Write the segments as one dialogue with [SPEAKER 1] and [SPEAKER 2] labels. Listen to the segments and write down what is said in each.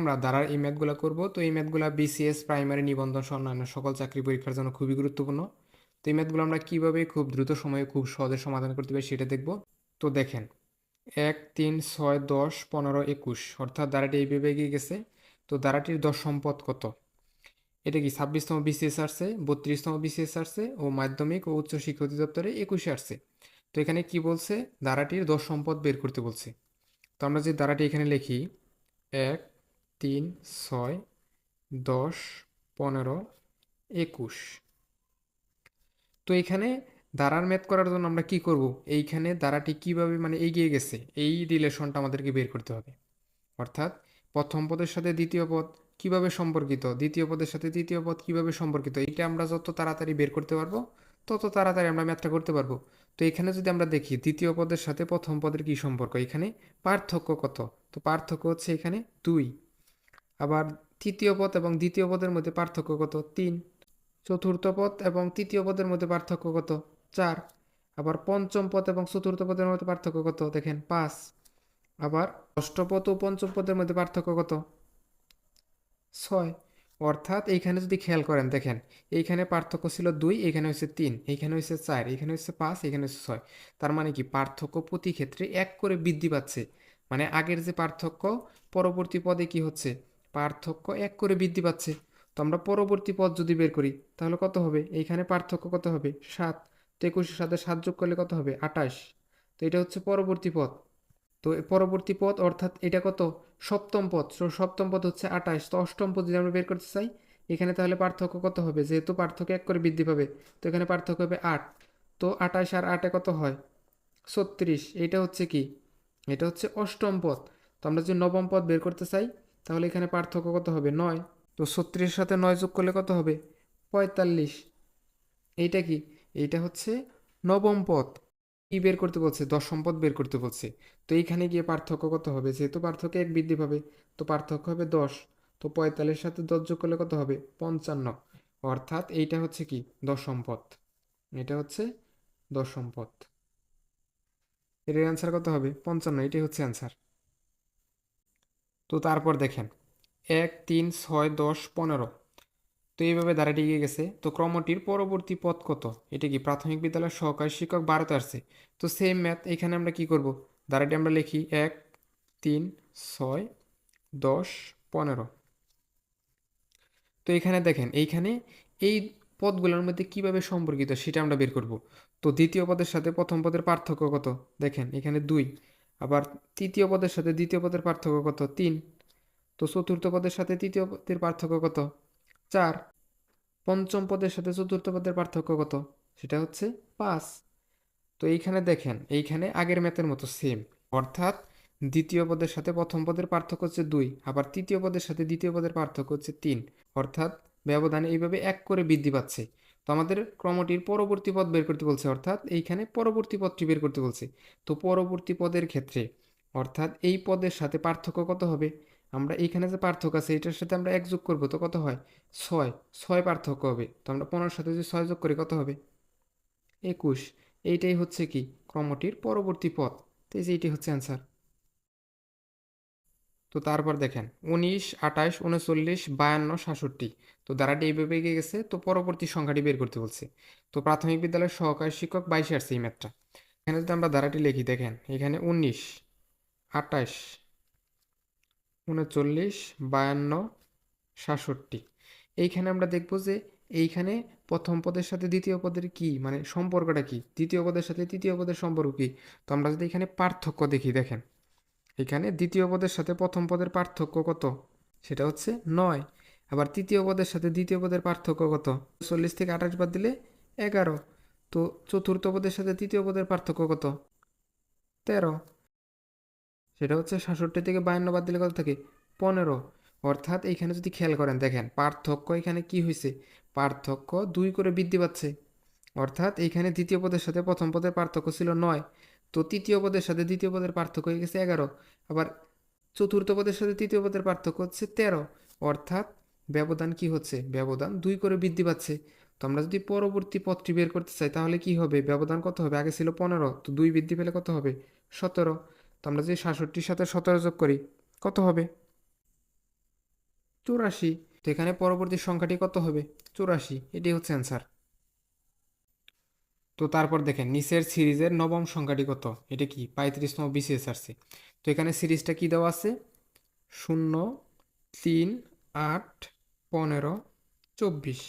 [SPEAKER 1] আমরা ধারার এই ম্যাথগুলো করব। তো এই ম্যাথগুলো বিসিএস, প্রাইমারি, নিবন্ধন সহ অন্যান্য সকল চাকরি পরীক্ষার জন্য খুবই গুরুত্বপূর্ণ। তো এই ম্যাথগুলো আমরা কিভাবে খুব দ্রুত সময়ে খুব সহজে সমাধান করতে পারি সেটা দেখব। তো দেখেন, 1, 3, 6, 10, 15, 21 অর্থাৎ ধারাটি এইভাবে এগিয়ে গেছে। তো ধারাটির দশম পদ কত? এটা কি 26তম বিসিএস আসছে, 32তম বিসিএস আসছে ও মাধ্যমিক ও উচ্চ শিক্ষা অধিদপ্তরে 21-এ আসছে। তো এখানে কি বলছে? ধারাটির দশম পদ বের করতে বলছে। তো আমরা যে ধারাটি এখানে লিখি 1, 3, 6, 10, 15, 21। তো এখানে ধারার ম্যাথ করার জন্য আমরা কি করব? এইখানে ধারাটি কিভাবে মানে এগিয়ে গেছে এই রিলেশনটা আমাদেরকে বের করতে হবে। অর্থাৎ প্রথম পদের সাথে দ্বিতীয় পদ কিভাবে সম্পর্কিত, দ্বিতীয় পদের সাথে তৃতীয় পদ কিভাবে সম্পর্কিত, এটা আমরা যত তাড়াতাড়ি বের করতে পারবো তত তাড়াতাড়ি আমরা ম্যাথটা করতে পারবো। তো এখানে যদি আমরা দেখি দ্বিতীয় পদের সাথে প্রথম পদের কি সম্পর্ক, এখানে পার্থক্য কত? তো পার্থক্য হচ্ছে এখানে 2। আবার তৃতীয় পদ এবং দ্বিতীয় পদের মধ্যে পার্থক্য কত? 3। চতুর্থ পদ এবং তৃতীয় পদের মধ্যে পার্থক্য কত? 4। আবার পঞ্চম পদ এবং চতুর্থ পদের মধ্যে পার্থক্য কত? দেখেন 5। আবার ষষ্ঠ পদ ও পঞ্চম পদের মধ্যে পার্থক্য কত? 6। অর্থাৎ এইখানে যদি খেয়াল করেন দেখেন, এইখানে পার্থক্য ছিল 2, এখানে হচ্ছে 3, এইখানে হচ্ছে 4, এখানে হচ্ছে 5, এখানে হচ্ছে 6। তার মানে কি পার্থক্য প্রতি ক্ষেত্রে 1 করে বৃদ্ধি পাচ্ছে। মানে আগের যে পার্থক্য পরবর্তী পদে কি হচ্ছে? পার্থক্য 1 করে বৃদ্ধি পাচ্ছে। তো আমরা পরবর্তী পদ যদি বের করি তাহলে কত হবে? এইখানে পার্থক্য কত হবে? 7। তো 21-এর সাথে 7 যোগ করলে কত হবে? 28। তো এটা হচ্ছে পরবর্তী পদ। তো পরবর্তী পদ অর্থাৎ এটা কত? সপ্তম পদ। তো সপ্তম পদ হচ্ছে 28। তো অষ্টম পদ যদি আমরা বের করতে চাই এখানে তাহলে পার্থক্য কত হবে? যেহেতু পার্থক্য 1 করে বৃদ্ধি পাবে তো এখানে পার্থক্য হবে 8। তো 28 আর 8-এ কত হয়? 36। এটা হচ্ছে কি? এটা হচ্ছে অষ্টম পদ। তো আমরা যদি নবম পদ বের করতে চাই তাহলে এখানে পার্থক্য কত হবে? 9। তো 36-এর সাথে 9 যোগ করলে কত হবে? 45। এইটা কি? এইটা হচ্ছে নবম পদ। কি বের করতে বলছে? দশম পদ বের করতে বলছে। তো এইখানে গিয়ে পার্থক্য কত হবে? যেহেতু পার্থক্য 1 বৃদ্ধি পাবে তো পার্থক্য হবে 10। তো 45-এর সাথে 10 যোগ করলে কত হবে? 55। অর্থাৎ এইটা হচ্ছে কি? দশম পদ। এটা হচ্ছে দশম পদ। এর অ্যান্সার কত হবে? 55। এটাই হচ্ছে অ্যান্সার। তো তারপর দেখেন 1, 3, 6, 10, 15। তো এইভাবে ধারাটি এগিয়ে গেছে। তো ক্রমটির পরবর্তী পদ কত? এটা কি প্রাথমিক বিদ্যালয়ের সহকারী শিক্ষক 12তে আসছে। তো সেম ম্যাথ এখানে আমরা কি করব? ধারাটি আমরা লিখি 1, 3, 6, 10, 15। তো এখানে দেখেন এইখানে এই পদগুলোর মধ্যে কিভাবে সম্পর্কিত সেটা আমরা বের করব। তো দ্বিতীয় পদের সাথে প্রথম পদের পার্থক্য কত? দেখেন এখানে 2। আবার তৃতীয় পদের সাথে দ্বিতীয় পদের পার্থক্য কত? 3। তো চতুর্থ পদের সাথে তৃতীয় পদের পার্থক্য কত? 4। পঞ্চম পদের সাথে চতুর্থ পদের পার্থক্য কত? সেটা হচ্ছে 5। তো এইখানে দেখেন এইখানে আগের ম্যাথের মতো সেম। অর্থাৎ দ্বিতীয় পদের সাথে প্রথম পদের পার্থক্য হচ্ছে 2, আবার তৃতীয় পদের সাথে দ্বিতীয় পদের পার্থক্য হচ্ছে 3। অর্থাৎ ব্যবধান এইভাবে 1 করে বৃদ্ধি পাচ্ছে। তো আমাদের ক্রমটির পরবর্তী পদ বের করতে বলছে, অর্থাৎ এইখানে পরবর্তী পদটি বের করতে বলছে। তো পরবর্তী পদের ক্ষেত্রে অর্থাৎ এই পদের সাথে পার্থক্য কত হবে? আমরা এইখানে যে পার্থক্য আছে এটার সাথে আমরা 1 যোগ করবো তো কত হয়? 6। 6 পার্থক্য হবে। তো আমরা 15-এর সাথে যদি 6 যোগ করি কত হবে? 21। এইটাই হচ্ছে কি? ক্রমটির পরবর্তী পদ। তো এই যে এইটি হচ্ছে অ্যান্সার। তো তারপর দেখেন 19, 28, 39, 52, 67। তো ধারাটি এইভাবে এগিয়ে গেছে। তো পরবর্তী সংখ্যাটি বের করতে বলছে। তো প্রাথমিক বিদ্যালয়ের সহকারী শিক্ষক 22-এ আসছে এই ম্যাথটা। এখানে যদি আমরা ধারাটি লিখি দেখেন এখানে 19, 28, 39, 52, 67। এইখানে আমরা দেখব যে এইখানে প্রথম পদের সাথে দ্বিতীয় পদের কি মানে সম্পর্কটা কি, দ্বিতীয় পদের সাথে তৃতীয় পদের সম্পর্ক কি। তো আমরা যদি এখানে পার্থক্য দেখি দেখেন এখানে দ্বিতীয় পদের সাথে প্রথম পদের পার্থক্য কত? সেটা হচ্ছে 9। আবার তৃতীয় পদের সাথে দ্বিতীয় পদের পার্থক্য কত? 40 থেকে 28 বাদ দিলে 11। তো চতুর্থ পদের সাথে তৃতীয় পদের পার্থক্য কত? 13। সেটা হচ্ছে 67 থেকে 52 বাদ দিলে কত থাকে? 15। অর্থাৎ এইখানে যদি খেয়াল করেন দেখেন পার্থক্য এখানে কি হয়েছে? পার্থক্য 2 করে বৃদ্ধি পাচ্ছে। অর্থাৎ এইখানে দ্বিতীয় পদের সাথে প্রথম পদের পার্থক্য ছিল 9। তো তৃতীয় পদের সাথে দ্বিতীয় পদের পার্থক্য হয়ে গেছে 11। আবার চতুর্থ পদের সাথে তৃতীয় পদের পার্থক্য হচ্ছে 13। অর্থাৎ ব্যবধান কি হচ্ছে? ব্যবধান 2 করে বৃদ্ধি পাচ্ছে। তো আমরা যদি পরবর্তী পদটি বের করতে চাই তাহলে কি হবে? ব্যবধান কত হবে? আগে ছিল 15, তো 2 বৃদ্ধি পেলে কত হবে? 17। তো আমরা যদি 67-র সাথে 17 যোগ করি কত হবে? 84। তো এখানে পরবর্তী সংখ্যাটি কত হবে? 84। এটাই হচ্ছে অ্যান্সার। তো তারপর দেখেন নিচের সিরিজের নবম সংখ্যাটি কত? এটা কি 35তম বিসিএস আসছে। তো এখানে সিরিজটা কি দেওয়া আছে? 0, 3, 8, 15, 24।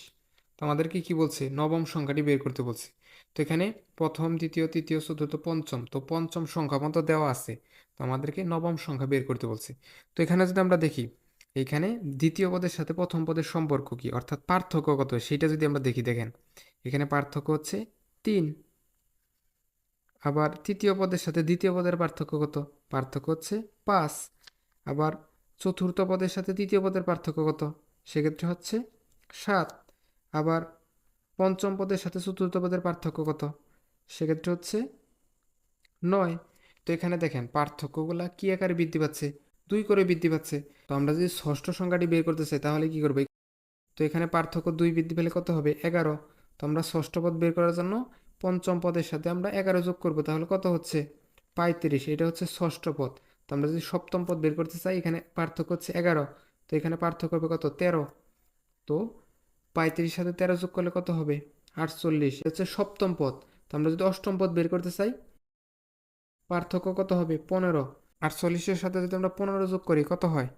[SPEAKER 1] তো আমাদেরকে কি বলছে? নবম সংখ্যাটি বের করতে বলছে। তো এখানে প্রথম, দ্বিতীয়, তৃতীয়, চতুর্থ, পঞ্চম, তো পঞ্চম সংখ্যা মতো দেওয়া আছে। তো আমাদেরকে নবম সংখ্যা বের করতে বলছে। তো এখানে যদি আমরা দেখি, এখানে দ্বিতীয় পদের সাথে প্রথম পদের সম্পর্ক কি, অর্থাৎ পার্থক্য কত, সেটা যদি আমরা দেখি, দেখেন এখানে পার্থক্য হচ্ছে 3। আবার তৃতীয় পদের সাথে দ্বিতীয় পদের পার্থক্য কত? পার্থক্য হচ্ছে 5। আবার চতুর্থ পদের সাথে তৃতীয় পদের পার্থক্য কত? সেক্ষেত্রে হচ্ছে 7। আবার পঞ্চম পদের সাথে চতুর্থ পদের পার্থক্য কত? সেক্ষেত্রে হচ্ছে 9। তো এখানে দেখেন পার্থক্যগুলা কি আকারে বৃদ্ধি পাচ্ছে? 2 করে বৃদ্ধি পাচ্ছে। তো আমরা যদি ষষ্ঠ সংখ্যাটি বের করতে চাই তাহলে কি করবো? তো এখানে পার্থক্য 2 বৃদ্ধি পেলে কত হবে? 11। তো আমরা ষষ্ঠ পদ বের করার জন্য পঞ্চম পদের সাথে আমরা 11 যোগ করব, তাহলে কত হচ্ছে? 35। এটা হচ্ছে ষষ্ঠ পদ। তো আমরা যদি সপ্তম পদ বের করতে চাই, এখানে পার্থক্য হচ্ছে 11। তো এখানে পার্থক্য হবে কত? 13। তো 35 সাথে 13 যোগ করলে কত হবে? 48। এটা হচ্ছে সপ্তম পদ। তো আমরা যদি অষ্টম পদ বের করতে চাই, পার্থক্য কত হবে? 15। 48-এর সাথে যদি আমরা 15 যোগ করি, কত হয়?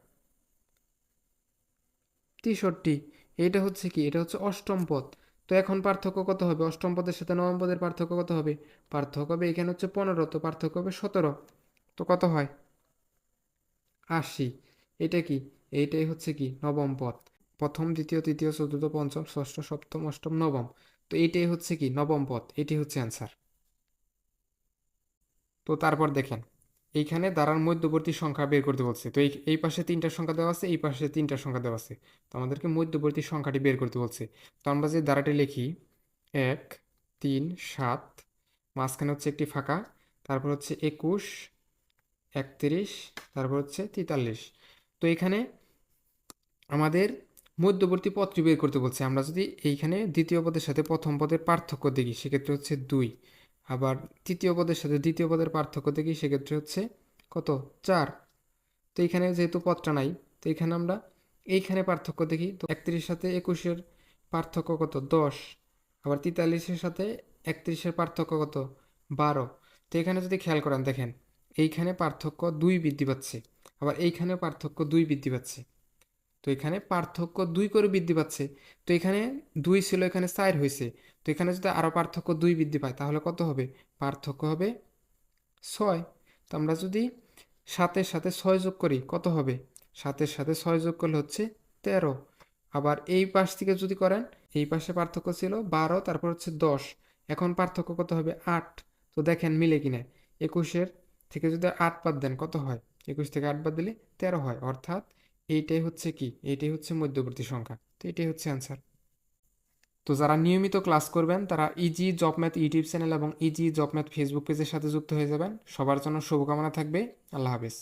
[SPEAKER 1] 63। এইটা হচ্ছে কি? এটা হচ্ছে অষ্টম পদ। তো এখন পার্থক্য কত হবে? অষ্টম পদের সাথে নবম পদের পার্থক্য কত হবে? পার্থক্য হবে, এখানে হচ্ছে 15, তো পার্থক্য হবে 17। তো কত হয়? 80। এটা কি? এইটাই হচ্ছে কি? নবম পদ। প্রথম, দ্বিতীয়, তৃতীয়, চতুর্থ, পঞ্চম, ষষ্ঠ, সপ্তম, অষ্টম, নবম। তো এইটাই হচ্ছে কি? নবম পদ। এটি হচ্ছে অ্যান্সার। তো তারপর দেখেন এইখানে দ্বারার মধ্যবর্তী সংখ্যা বের করতে বলছে। তো এই পাশে 3টা সংখ্যা দেওয়া আছে, এই পাশে 3টা সংখ্যা দেওয়া আছে। তো আমাদেরকে মধ্যবর্তী সংখ্যাটি বের করতে বলছে। তো আমরা যে দ্বারাটি লিখি 1, 3, 7, মাঝখানে হচ্ছে একটি ফাঁকা, তারপর হচ্ছে 21, 31, তারপর হচ্ছে 43। তো এখানে আমাদের মধ্যবর্তী পদটি বের করতে বলছে। আমরা যদি এইখানে দ্বিতীয় পদের সাথে প্রথম পদের পার্থক্য দেখি, সেক্ষেত্রে হচ্ছে 2। আবার তৃতীয় পদের সাথে দ্বিতীয় পদের পার্থক্য দেখি, সেক্ষেত্রে হচ্ছে কত? 4। তো এইখানে যেহেতু পদটা নাই, তো এখানে আমরা এইখানে পার্থক্য দেখি। তো 31-এর সাথে 21-এর পার্থক্য কত? 10। আবার 43-এর সাথে 31-এর পার্থক্য কত? 12। তো এখানে যদি খেয়াল করেন, দেখেন এইখানে পার্থক্য 2 বৃদ্ধি পাচ্ছে, আবার এইখানে পার্থক্য 2 বৃদ্ধি পাচ্ছে। তো এখানে পার্থক্য 2 করে বৃদ্ধি পাচ্ছে। তো এখানে 2 ছিল, এখানে 4 হয়েছে। তো এখানে যদি আরও পার্থক্য 2 বৃদ্ধি পায়, তাহলে কত হবে? পার্থক্য হবে 6। তো আমরা যদি 7-এর সাথে 6 যোগ করি, কত হবে? 7-এর সাথে 6 যোগ করলে হচ্ছে 13। আবার এই পাশ থেকে যদি করেন, এই পাশে পার্থক্য ছিল 12, তারপর হচ্ছে 10। এখন পার্থক্য কত হবে? 8। তো দেখেন মিলে কিনা। 21-এর থেকে যদি 8 বাদ দেন, কত হয়? 21 থেকে 8 বাদ দিলে 13 হয়। অর্থাৎ এইটাই হচ্ছে কি? এইটাই হচ্ছে মধ্যবর্তী সংখ্যা। তো এটাই হচ্ছে অ্যান্সার। তো যারা নিয়মিত ক্লাস করবেন তারা easy job math YouTube channel এবং ইজি জব ম্যাথ ফেসবুক পেজের সাথে যুক্ত হয়ে যাবেন। সবার জন্য শুভকামনা থাকবে। আল্লাহ হাফেজ।